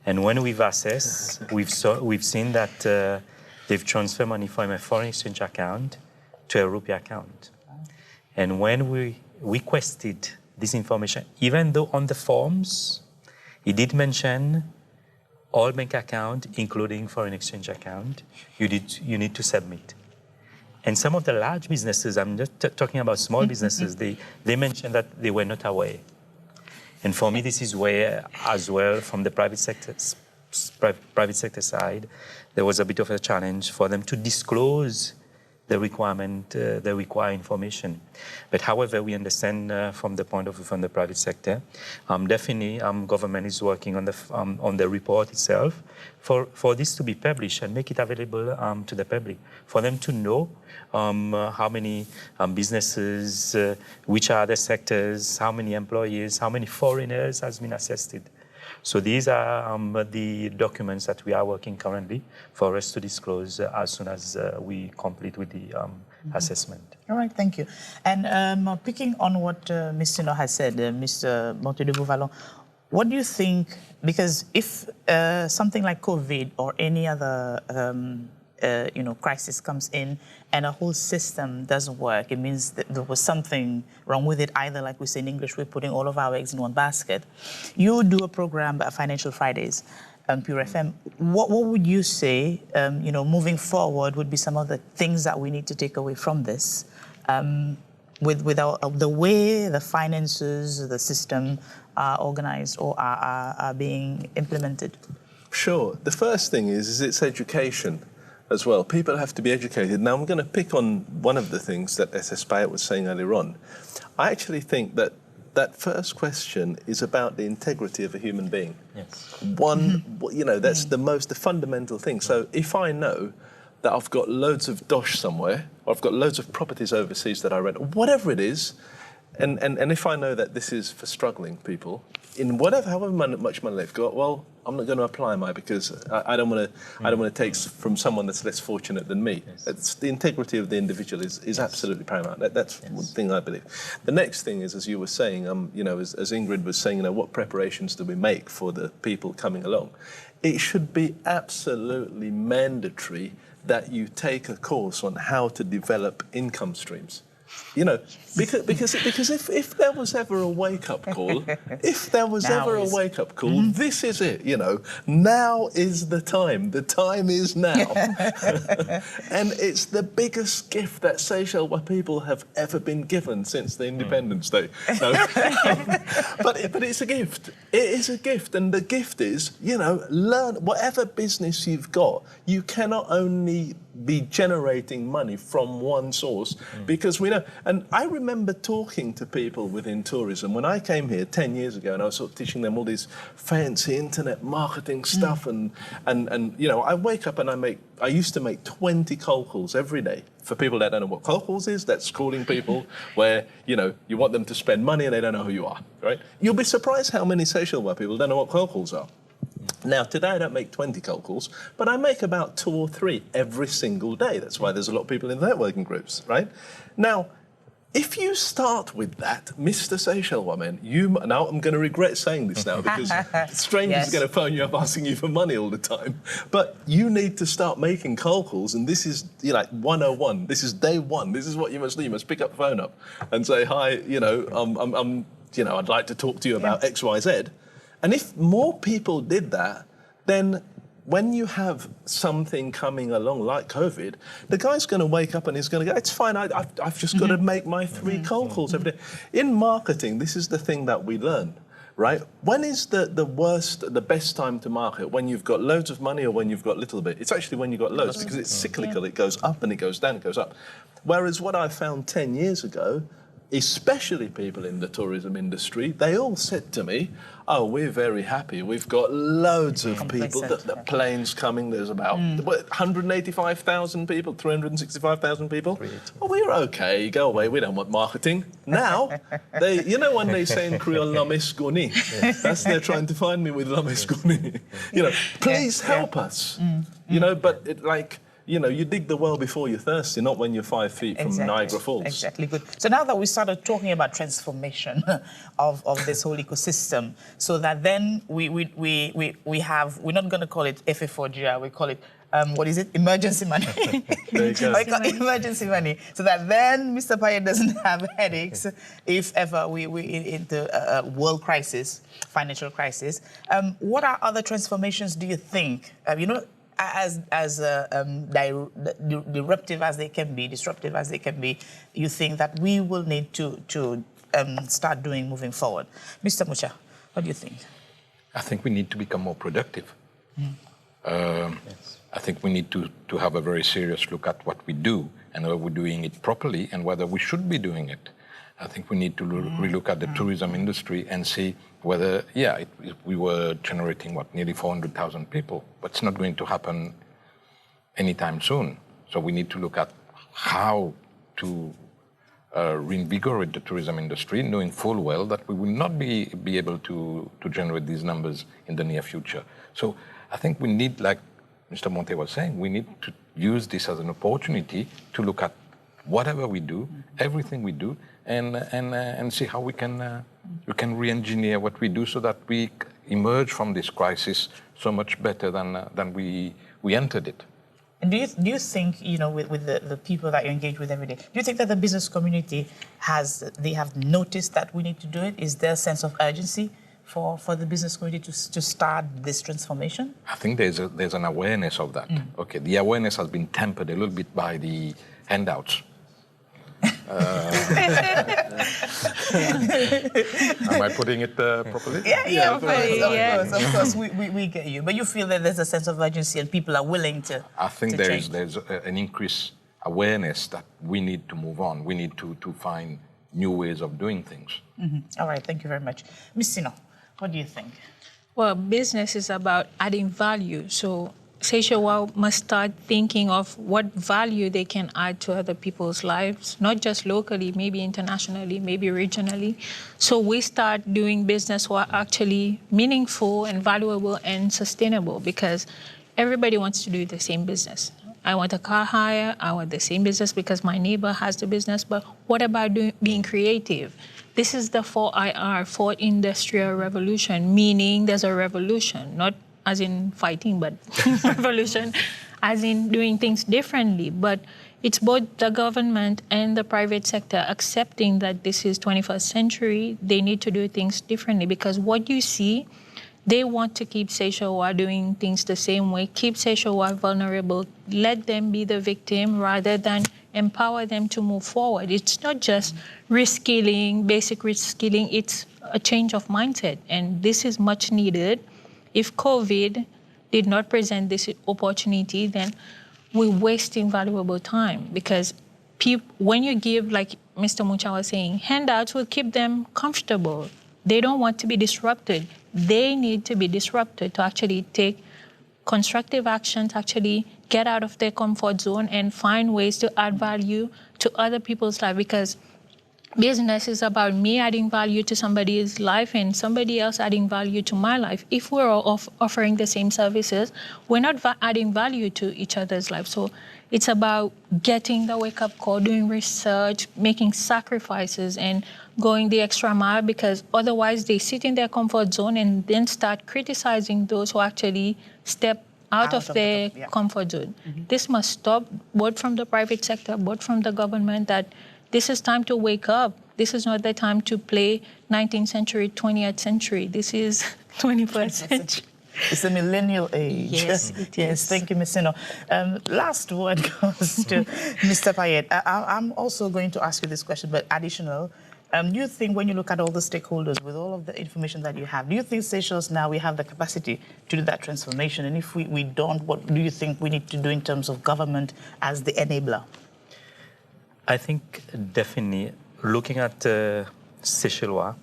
And when we've assessed, we've seen that they've transferred money from a foreign exchange account to a rupee account. And when we requested this information, even though on the forms, it did mention all bank account, including foreign exchange account, you need to submit. And some of the large businesses, I'm not talking about small businesses, they mentioned that they were not aware. And for me, this is where, as well, from the private sector side, there was a bit of a challenge for them to disclose the required information. But however, we understand from the point of view from the private sector, definitely government is working on the report itself for this to be published and make it available to the public, for them to know how many businesses, which are the sectors, how many employees, how many foreigners has been assessed. So these are the documents that we are working currently for us to disclose as soon as we complete with the assessment. All right, thank you. And picking on what Ms. Sino has said, Mr. Monte de Bouvalon, what do you think, because if something like COVID or any other crisis comes in and a whole system doesn't work, it means that there was something wrong with it. Either, like we say in English, we're putting all of our eggs in one basket. You do a program, Financial Fridays, Pure FM. What would you say, moving forward, would be some of the things that we need to take away from this, with the way the finances, the system are organized or are being implemented? Sure. The first thing is it's education as well. People have to be educated. Now, I'm going to pick on one of the things that SS Parrot was saying earlier on. I actually think that first question is about the integrity of a human being. Yes. That's the fundamental thing. So if I know that I've got loads of dosh somewhere, or I've got loads of properties overseas that I rent, whatever it is, and if I know that this is for struggling people, in however much money they've got, well, I'm not going to apply because I don't want to take from someone that's less fortunate than me. Yes. It's the integrity of the individual is absolutely paramount. That's one thing I believe. The next thing is, as you were saying, as Ingrid was saying, what preparations do we make for the people coming along? It should be absolutely mandatory that you take a course on how to develop income streams. Because if there was ever a wake-up call, this is it, now is the time. The time is now. And it's the biggest gift that Seychelles people have ever been given since the Independence Day. No. but it's a gift. It is a gift. And the gift is, learn whatever business you've got. You cannot only be generating money from one source, because we know, and I remember talking to people within tourism when I came here 10 years ago, and I was sort of teaching them all these fancy internet marketing stuff, and I wake up and I used to make 20 cold calls every day. For people that don't know what cold calls is, that's calling people where, you want them to spend money and they don't know who you are, right? You'll be surprised how many Seychelles people don't know what cold calls are. Now, today I don't make 20 cold calls, but I make about 2 or 3 every single day. That's why there's a lot of people in the networking groups, right? Now, if you start with that, Mr. Seychelles woman, now I'm going to regret saying this now because strangers are going to phone you up asking you for money all the time. But you need to start making cold calls, and this is 101. This is day one. This is what you must do. You must pick up the phone up and say, hi, I'd like to talk to you about X, Y, Z. And if more people did that, then when you have something coming along like COVID, the guy's going to wake up and he's going to go, it's fine, I've just got to make my 3 cold calls every day. In marketing, this is the thing that we learn, right? When is the best time to market? When you've got loads of money or when you've got little bit? It's actually when you've got loads, because it's cyclical. It goes up and it goes down, it goes up. Whereas what I found 10 years ago, especially people in the tourism industry, they all said to me, oh, we're very happy. We've got loads of people, the planes coming. There's about 185,000 people, 365,000 people. Oh, we're okay. Go away. We don't want marketing. Now, you know when they say in Creole, l'homme est goni? That's they're trying to find me with l'homme est goni. You know, please help us. You know, but you dig the well before you're thirsty, not when you're 5 feet from Niagara Falls. Exactly, good. So now that we started talking about transformation of this whole ecosystem, so that then we're not going to call it FA4JR, we call it, what is it? Emergency money. There you go. Emergency money. So that then Mr. Parrot doesn't have headaches if ever we're into a world crisis, financial crisis. What are other transformations do you think, as disruptive as they can be, you think that we will need to start doing moving forward? Mr. Mucha, what do you think? I think we need to become more productive. I think we need to have a very serious look at what we do and whether we're doing it properly and whether we should be doing it. I think we need to relook at the tourism industry and see whether, we were generating, nearly 400,000 people, but it's not going to happen anytime soon. So we need to look at how to reinvigorate the tourism industry, knowing full well that we will not be able to generate these numbers in the near future. So I think we need, like Mr. Monte was saying, we need to use this as an opportunity to look at whatever we do, everything we do, and see how we can re-engineer what we do so that we emerge from this crisis so much better than we entered it. And do you think, with the people that you engage with every day, do you think that the business community have noticed that we need to do it? Is there a sense of urgency for the business community to start this transformation? I think there's an awareness of that. Okay, the awareness has been tempered a little bit by the handouts. Am I putting it properly? Yeah, of course, we get you. But you feel that there's a sense of urgency and people are willing to I think there's an increased awareness that we need to move on. We need to find new ways of doing things. All right, thank you very much. Ms. Sino, what do you think? Well, business is about adding value. So Seychelles must start thinking of what value they can add to other people's lives, not just locally, maybe internationally, maybe regionally. So we start doing business what are actually meaningful and valuable and sustainable, because everybody wants to do the same business. I want a car hire, I want the same business because my neighbor has the business, but what about being creative? This is the 4IR, 4th Industrial Revolution, meaning there's a revolution, not as in fighting, but revolution, as in doing things differently. But it's both the government and the private sector accepting that this is 21st century. They need to do things differently, because what you see, they want to keep Seychelles doing things the same way, keep Seychelles vulnerable, let them be the victim rather than empower them to move forward. It's not just reskilling, basic reskilling, it's a change of mindset, and this is much needed. If COVID did not present this opportunity, then we're wasting valuable time, because when you give, like Mr. Mucha was saying, handouts will keep them comfortable. They don't want to be disrupted. They need to be disrupted to actually take constructive action, to actually get out of their comfort zone and find ways to add value to other people's life, because business is about me adding value to somebody's life and somebody else adding value to my life. If we're all offering the same services, we're not adding value to each other's life. So it's about getting the wake-up call, doing research, making sacrifices, and going the extra mile, because otherwise they sit in their comfort zone and then start criticizing those who actually step out of their comfort zone. This must stop, both from the private sector, both from the government, that this is time to wake up. This is not the time to play 19th century, 20th century. This is 21st century. It's a millennial age. Yes, yes. Thank you, Ms. Sino. Last word goes to Mr. Parrot. I'm also going to ask you this question, but additional. Do you think, when you look at all the stakeholders, with all of the information that you have, do you think Seychelles now we have the capacity to do that transformation? And if we don't, what do you think we need to do in terms of government as the enabler? I think definitely looking at Seychelles,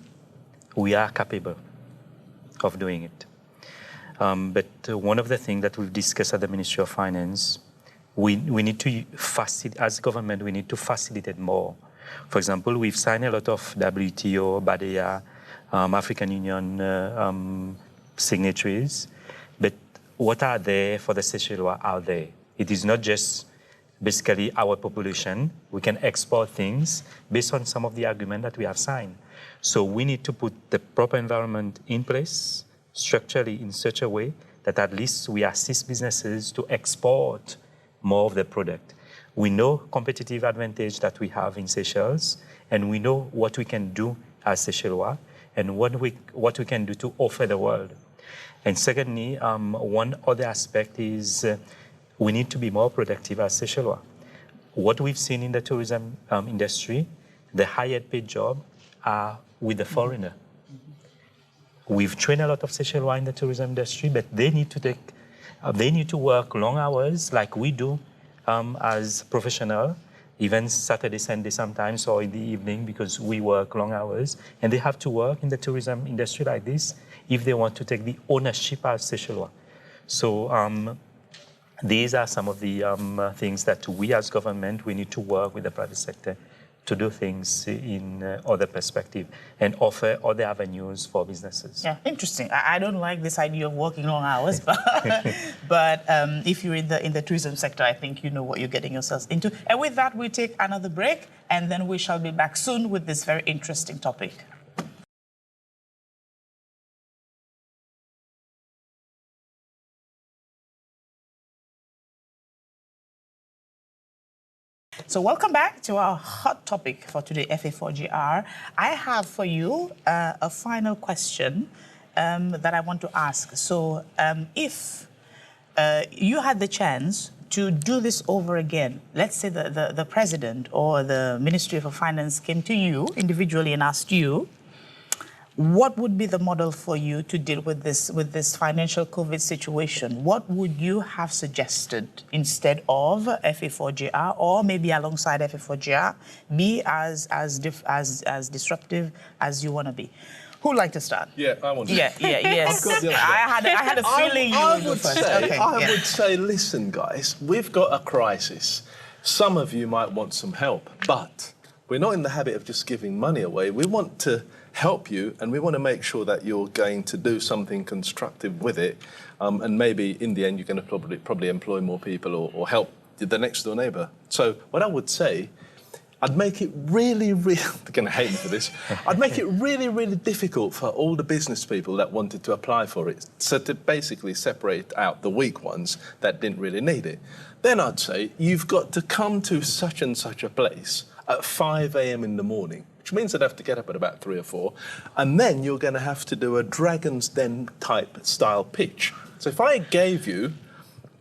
we are capable of doing it. But one of the things that we've discussed at the Ministry of Finance, we need to as government, we need to facilitate more. For example, we've signed a lot of WTO, BADEA, African Union signatories, but what are there for the Seychelles out there? It is not just basically our population. We can export things based on some of the agreements that we have signed. So we need to put the proper environment in place, structurally in such a way that at least we assist businesses to export more of the product. We know competitive advantage that we have in Seychelles, and we know what we can do as Seychelles and what we can do to offer the world. And secondly, one other aspect is we need to be more productive as Seychelles. What we've seen in the tourism industry, the higher paid jobs are with the foreigner. We've trained a lot of Seychelles in the tourism industry, but they need to work long hours like we do as professional, even Saturday, Sunday sometimes, or in the evening, because we work long hours. And they have to work in the tourism industry like this if they want to take the ownership as Seychelles. So these are some of the things that we as government, we need to work with the private sector to do things in other perspective and offer other avenues for businesses. Yeah, interesting. I don't like this idea of working long hours, but, if you're in the tourism sector, I think you know what you're getting yourselves into. And with that, we take another break, and then we shall be back soon with this very interesting topic. So welcome back to our hot topic for today, FA4JR. I have for you a final question that I want to ask. So if you had the chance to do this over again, let's say the president or the Ministry of Finance came to you individually and asked you, what would be the model for you to deal with this financial COVID situation? What would you have suggested instead of FA4JR, or maybe alongside FA4JR, be as disruptive as you want to be? Who'd like to start? Yeah, I want to. Yes. I had a feeling you would go first. I would say, listen, guys, we've got a crisis. Some of you might want some help, but we're not in the habit of just giving money away. We want to help you, and we want to make sure that you're going to do something constructive with it, and maybe in the end you're going to probably employ more people or help the next door neighbour. So what I would say, I'd make it really, they're going to hate me for this, I'd make it really, really difficult for all the business people that wanted to apply for it, so to basically separate out the weak ones that didn't really need it. Then I'd say, you've got to come to such and such a place at 5 a.m. in the morning, which means I'd have to get up at about 3 or 4, and then you're going to have to do a Dragon's Den type style pitch. So if I gave you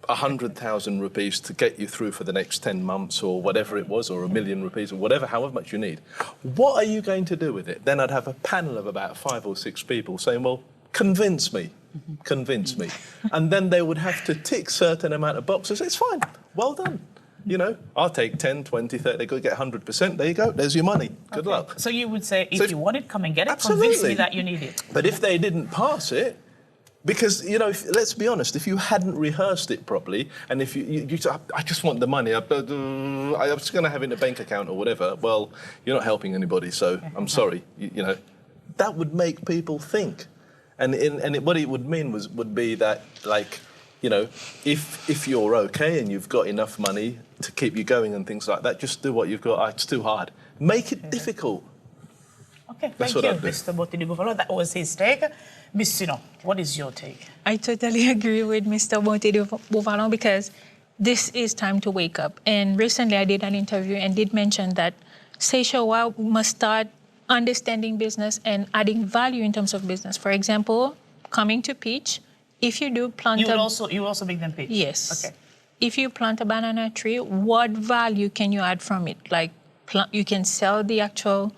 100,000 rupees to get you through for the next 10 months or whatever it was, or 1 million rupees or whatever, however much you need, what are you going to do with it? Then I'd have a panel of about 5 or 6 people saying, well, convince me. And then they would have to tick certain amount of boxes. It's fine, well done. You know, I'll take 10, 20, 30, they could get 100%. There you go, there's your money. Good luck. So you would say, if you want it, come and get it. Absolutely. Convince me that you need it. But if they didn't pass it, because, you know, let's be honest, if you hadn't rehearsed it properly, and if you I just want the money, I'm just going to have it in a bank account or whatever, well, you're not helping anybody, so I'm sorry. You know, that would make people think. And what it would mean would be that, like, you know, if you're okay and you've got enough money to keep you going and things like that, just do what you've got. It's too hard. Make it difficult. Okay, thank you, Mr. Bontedi-Bouvalon. That was his take. Ms. Sino, what is your take? I totally agree with Mr. Bontedi-Bouvalon, because this is time to wake up. And recently I did an interview and did mention that Seychelles must start understanding business and adding value in terms of business. For example, coming to pitch, if you do plant you also make them pitch? Yes. Okay. If you plant a banana tree, what value can you add from it? Like, you can sell the actual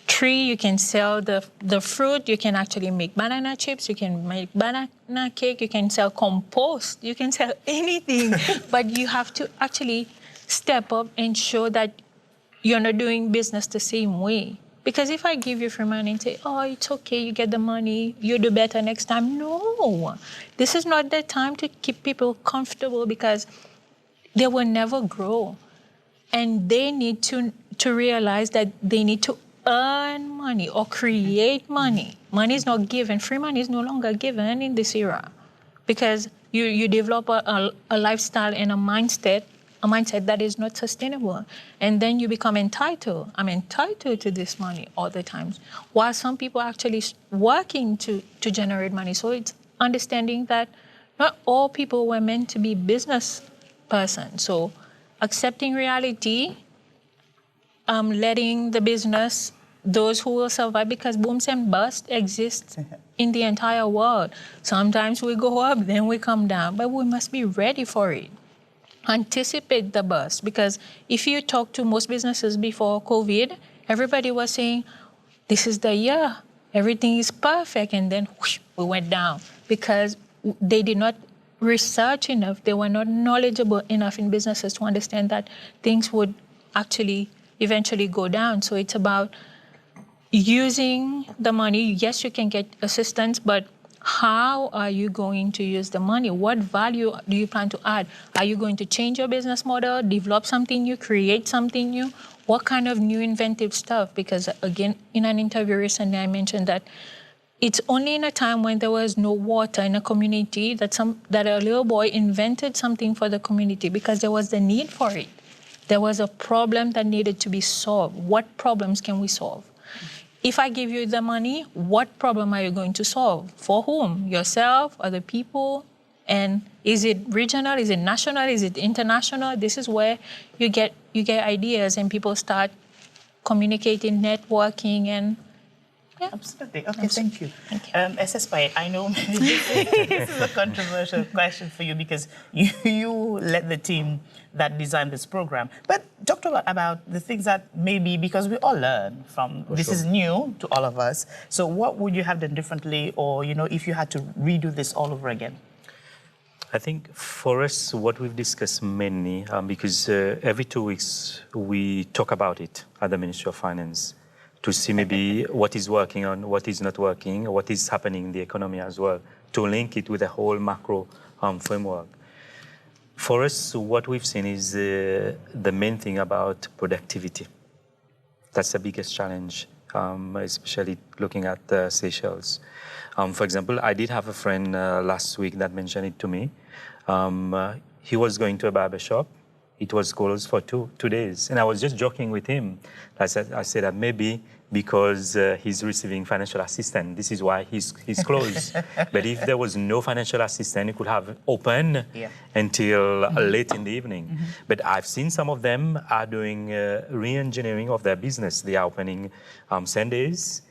tree, you can sell the fruit, you can actually make banana chips, you can make banana cake, you can sell compost, you can sell anything. But you have to actually step up and show that you're not doing business the same way. Because if I give you free money and say, oh, it's okay, you get the money, you do better next time. No, this is not the time to keep people comfortable because they will never grow. And they need to realize that they need to earn money or create money. Money is not given. Free money is no longer given in this era because you develop a lifestyle and a mindset that is not sustainable. And then you become entitled. I'm entitled to this money all the time. While some people are actually working to generate money. So it's understanding that not all people were meant to be business persons. So accepting reality, letting the business, those who will survive, because booms and busts exist in the entire world. Sometimes we go up, then we come down, but we must be ready for it. Anticipate the bust, because if you talk to most businesses before COVID, everybody was saying, this is the year, everything is perfect, and then whoosh, we went down because they did not research enough, they were not knowledgeable enough in businesses to understand that things would actually eventually go down. So it's about using the money. Yes, you can get assistance, but how are you going to use the money? What value do you plan to add? Are you going to change your business model, develop something new, create something new? What kind of new inventive stuff? Because again, in an interview recently, I mentioned that it's only in a time when there was no water in a community that a little boy invented something for the community because there was the need for it. There was a problem that needed to be solved. What problems can we solve? If I give you the money, what problem are you going to solve? For whom? Yourself, other people? And is it regional? Is it national? Is it international? This is where you get ideas and people start communicating, networking, and yeah. Absolutely. Okay, thank you. Thank you. SS Pai, I know maybe this is a controversial question for you because you led the team that designed this program. But talk about the things that maybe, because we all learn from, this is new to all of us. So what would you have done differently, or, if you had to redo this all over again? I think for us, what we've discussed mainly, because every 2 weeks we talk about it at the Ministry of Finance, to see maybe what is working on, what is not working, what is happening in the economy as well, to link it with the whole macro framework. For us, what we've seen is the main thing about productivity. That's the biggest challenge, especially looking at Seychelles. For example, I did have a friend last week that mentioned it to me. He was going to a barber shop. It was closed for two days. And I was just joking with him. I said that maybe because he's receiving financial assistance, this is why he's closed. But if there was no financial assistance, he could have open until late in the evening. But I've seen some of them are doing re-engineering of their business. They are opening Sundays,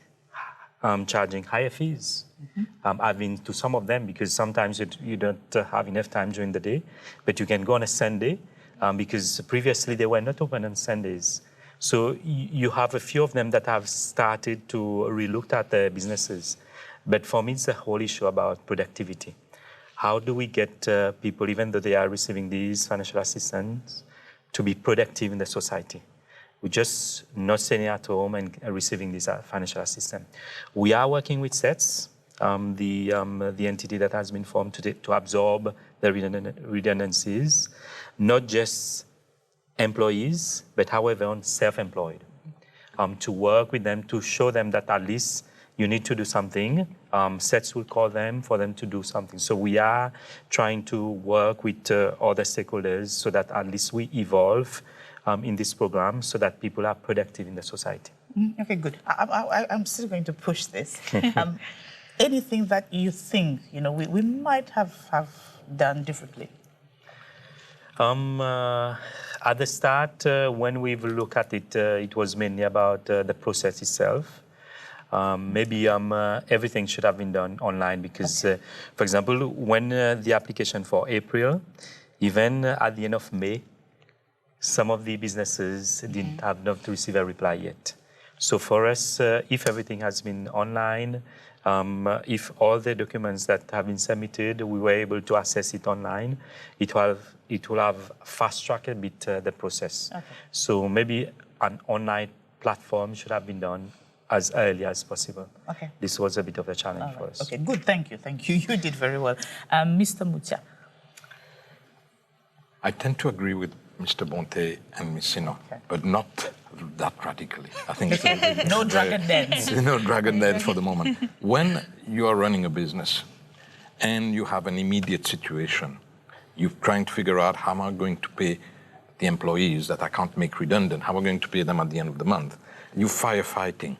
charging higher fees. I've been to some of them because sometimes you don't have enough time during the day, but you can go on a Sunday. Because previously they were not open on Sundays. So you have a few of them that have started to relook at their businesses. But for me, it's the whole issue about productivity. How do we get people, even though they are receiving these financial assistance, to be productive in the society? We're just not staying at home and receiving this financial assistance. We are working with SETS, the entity that has been formed to absorb the redundancies, not just employees, but however on self-employed, to work with them, to show them that at least you need to do something. SETS will call them for them to do something. So we are trying to work with other stakeholders so that at least we evolve in this program so that people are productive in the society. Okay, good. I'm still going to push this. Anything that you think, we might have done differently? At the start, when we've looked at it, it was mainly about the process itself. Maybe everything should have been done online because, for example, when the application for April, even at the end of May, some of the businesses didn't have not received a reply yet. So for us, if everything has been online, if all the documents that have been submitted, we were able to access it online, it will have fast-tracked a bit the process. Okay. So maybe an online platform should have been done as early as possible. Okay. This was a bit of a challenge All for right. us. Okay, good. Thank you. Thank you. You did very well. Mr. Mutia. I tend to agree with Mr. Bonte and Ms. Sino, but not that radically. I think it's No dragon dance. no dragon dance for the moment. When you are running a business and you have an immediate situation, you're trying to figure out how am I going to pay the employees that I can't make redundant, how am I going to pay them at the end of the month? You're firefighting.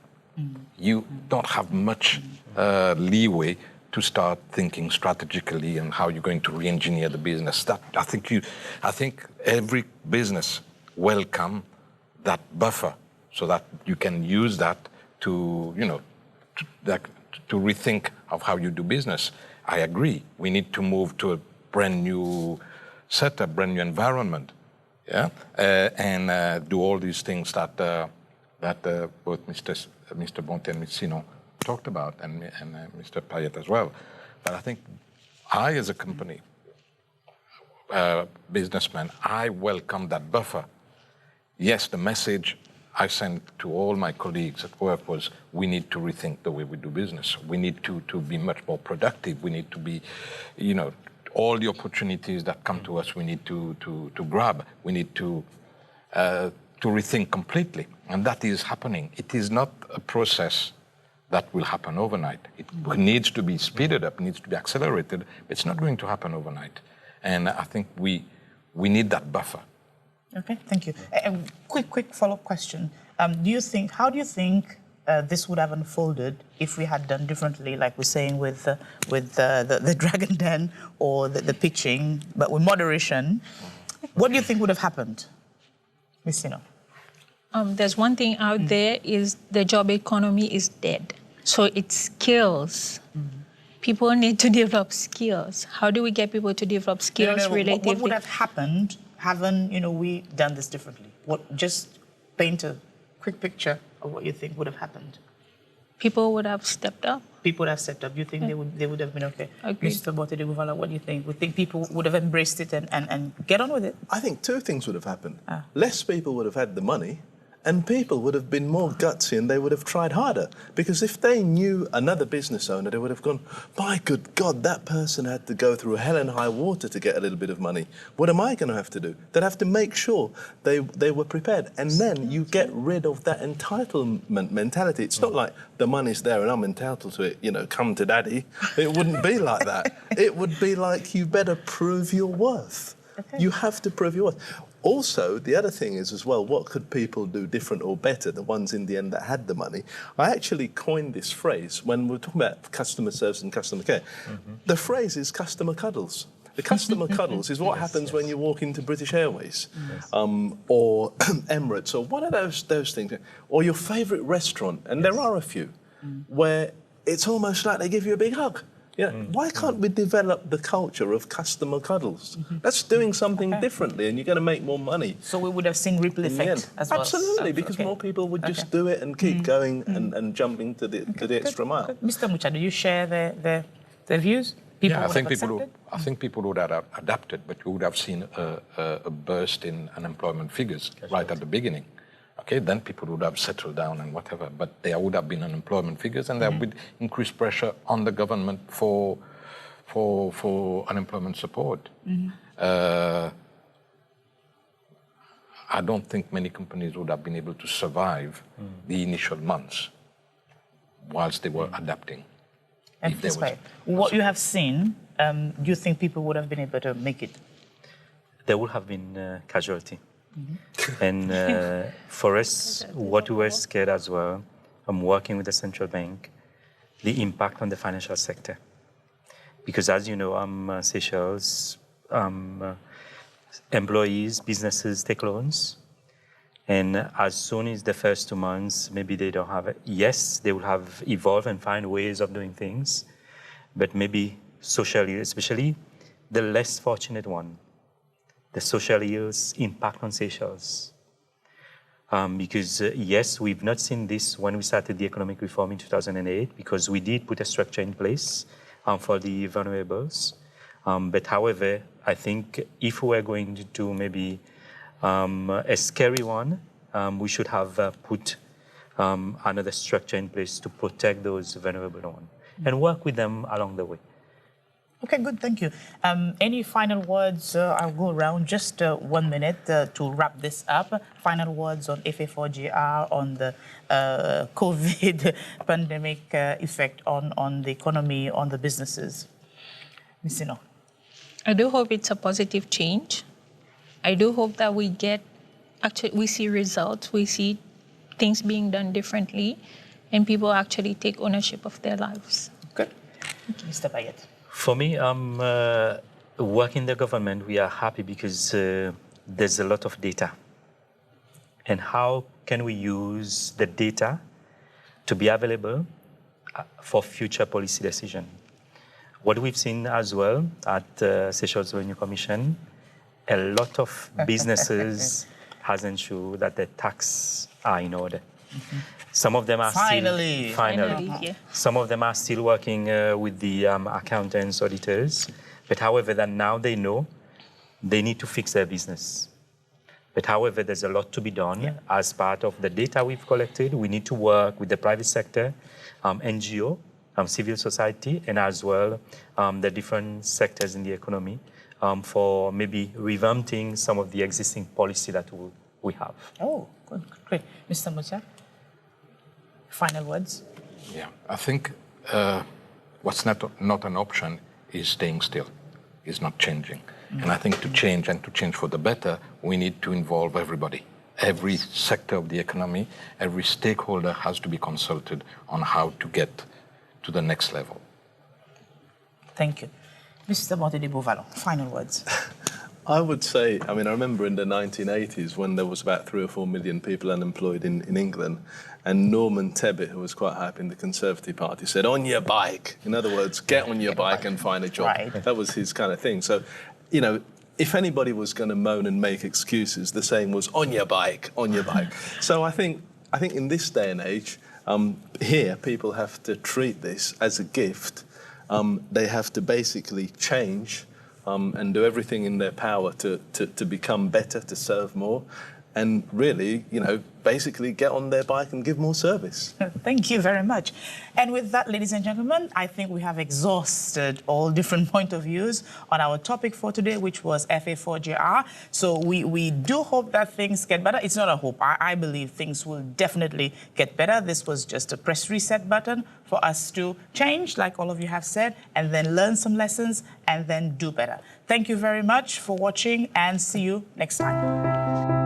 You don't have much leeway to start thinking strategically and how you're going to re-engineer the business. That I think every business welcome that buffer so that you can use that to rethink of how you do business. I agree. We need to move to a brand new setup, brand new environment, and do all these things that both Mr. Bonte and Ms. Sino talked about, and Mr. Parrot as well. But I think I, as a company, businessman, I welcome that buffer. Yes, the message I sent to all my colleagues at work was, we need to rethink the way we do business. We need to be much more productive. We need to be, all the opportunities that come to us, we need to grab. We need to rethink completely. And that is happening. It is not a process that will happen overnight. It needs to be speeded up, needs to be accelerated, but it's not going to happen overnight. And I think we need that buffer. Okay, thank you. A quick follow-up question. How do you think this would have unfolded if we had done differently, like we're saying with the Dragon Den or the pitching, but with moderation? What do you think would have happened, Ms. Sino? There's one thing out there is the job economy is dead. So it's skills. People need to develop skills. How do we get people to develop skills related? What would have happened haven't we done this differently? Just paint a quick picture of what you think would have happened. People would have stepped up. People would have stepped up. You think they would have been okay? Agreed. Mr. Bote de Gouvala, what do you think? We think people would have embraced it and get on with it? I think two things would have happened. Less people would have had the money, and people would have been more gutsy and they would have tried harder. Because if they knew another business owner, they would have gone, my good God, that person had to go through hell and high water to get a little bit of money. What am I going to have to do? They'd have to make sure they were prepared. And then you get rid of that entitlement mentality. It's not like the money's there and I'm entitled to it, come to daddy. It wouldn't be like that. It would be like, you better prove your worth. Okay. You have to prove your worth. Also, the other thing is as well, what could people do different or better, the ones in the end that had the money? I actually coined this phrase when we were talking about customer service and customer care. The phrase is customer cuddles. The customer cuddles is what happens when you walk into British Airways or Emirates or one of those things, or your favourite restaurant, and there are a few, where it's almost like they give you a big hug. Why can't we develop the culture of customer cuddles? That's doing something differently, and you're going to make more money. So we would have seen ripple effect as well. Absolutely, because more people would just do it and keep going and jumping to the extra mile. Mr. Mucha, do you share their views? I think people would have adapted, but you would have seen a burst in unemployment figures right at the beginning. Okay, then people would have settled down and whatever, but there would have been unemployment figures, and there would be increased pressure on the government for unemployment support. I don't think many companies would have been able to survive the initial months whilst they were adapting. And despite what you have seen, do you think people would have been able to make it? There would have been casualty. And for us, what we were scared as well, working with the central bank, the impact on the financial sector. Because as you know, Seychelles, employees, businesses take loans. And as soon as the first 2 months, maybe they don't have it. Yes, they will have evolved and find ways of doing things. But maybe socially, especially the less fortunate one, the social ills impact on Seychelles. Because yes, we've not seen this when we started the economic reform in 2008, because we did put a structure in place for the vulnerables. But however, I think if we were going to do maybe a scary one, we should have put another structure in place to protect those vulnerable ones and work with them along the way. Okay, good, thank you. Any final words? I'll go around just 1 minute to wrap this up. Final words on FA4JR, on the COVID pandemic effect on the economy, on the businesses. Ms. Sino. I do hope it's a positive change. I do hope that we see results, we see things being done differently, and people actually take ownership of their lives. Good. Thank you, Mr. Parrot. For me, working in the government, we are happy because there's a lot of data. And how can we use the data to be available for future policy decision? What we've seen as well at Seychelles Revenue Commission, a lot of businesses has ensured that the tax are in order. Mm-hmm. Some of them are finally. Yeah. Some of them are still working with the accountants, auditors. But however, that now they know they need to fix their business. But however, there's a lot to be done as part of the data we've collected. We need to work with the private sector, NGO, civil society, and as well the different sectors in the economy for maybe revamping some of the existing policy that we have. Oh, good, great. Mr. Musa, final words? Yeah, I think what's not an option is staying still, is not changing. Mm-hmm. And I think to change and to change for the better, we need to involve everybody. Every sector of the economy, every stakeholder has to be consulted on how to get to the next level. Thank you. Mr. Montedi-Bouvallon, final words. I would say, I remember in the 1980s when there was about 3 or 4 million people unemployed in England, and Norman Tebbit, who was quite high up in the Conservative Party, said, on your bike. In other words, get on your bike and find a job. Right. That was his kind of thing. So, if anybody was going to moan and make excuses, the saying was, on your bike, on your bike. So I think in this day and age, here people have to treat this as a gift. They have to basically change and do everything in their power to become better, to serve more, and really, basically get on their bike and give more service. Thank you very much. And with that, ladies and gentlemen, I think we have exhausted all different point of views on our topic for today, which was FA4JR. So we do hope that things get better. It's not a hope. I believe things will definitely get better. This was just a press reset button for us to change, like all of you have said, and then learn some lessons and then do better. Thank you very much for watching, and see you next time.